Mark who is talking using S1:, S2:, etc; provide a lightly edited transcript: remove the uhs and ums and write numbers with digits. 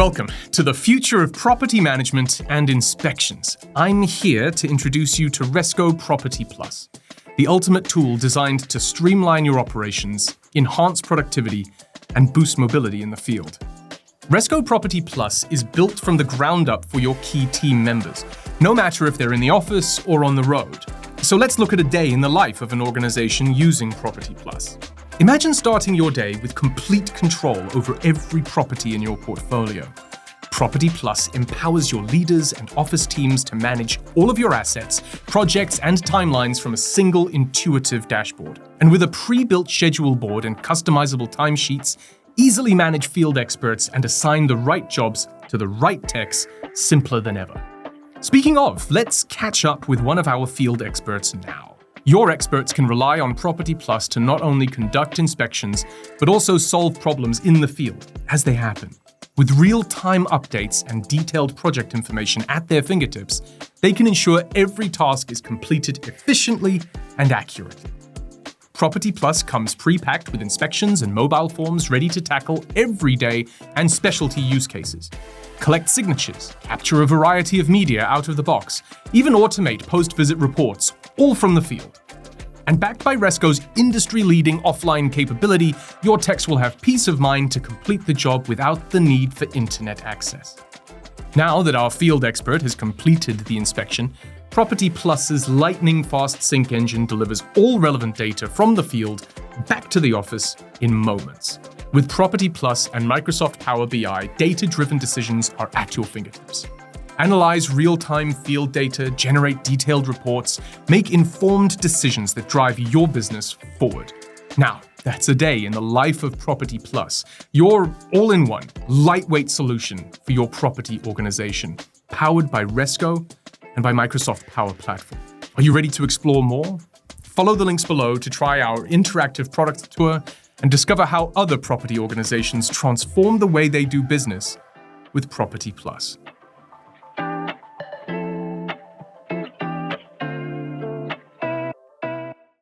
S1: Welcome to the future of property management and inspections. I'm here to introduce you to Resco Property Plus, the ultimate tool designed to streamline your operations, enhance productivity, and boost mobility in the field. Resco Property Plus is built from the ground up for your key team members, no matter if they're in the office or on the road. So let's look at a day in the life of an organization using Property Plus. Imagine starting your day with complete control over every property in your portfolio. Property Plus empowers your leaders and office teams to manage all of your assets, projects, and timelines from a single intuitive dashboard. And with a pre-built schedule board and customizable timesheets, easily manage field experts and assign the right jobs to the right techs simpler than ever. Speaking of, let's catch up with one of our field experts now. Your experts can rely on Property Plus to not only conduct inspections, but also solve problems in the field as they happen. With real-time updates and detailed project information at their fingertips, they can ensure every task is completed efficiently and accurately. Property Plus comes pre-packed with inspections and mobile forms ready to tackle everyday and specialty use cases. Collect signatures, capture a variety of media out of the box, even automate post-visit reports, all from the field. And backed by Resco's industry-leading offline capability, your techs will have peace of mind to complete the job without the need for internet access. Now that our field expert has completed the inspection, Property Plus's lightning-fast sync engine delivers all relevant data from the field back to the office in moments. With Property Plus and Microsoft Power BI, data-driven decisions are at your fingertips. Analyze real-time field data, generate detailed reports, make informed decisions that drive your business forward. Now, that's a day in the life of Property Plus, your all-in-one, lightweight solution for your property organization, powered by Resco and by Microsoft Power Platform. Are you ready to explore more? Follow the links below to try our interactive product tour and discover how other property organizations transform the way they do business with Property Plus.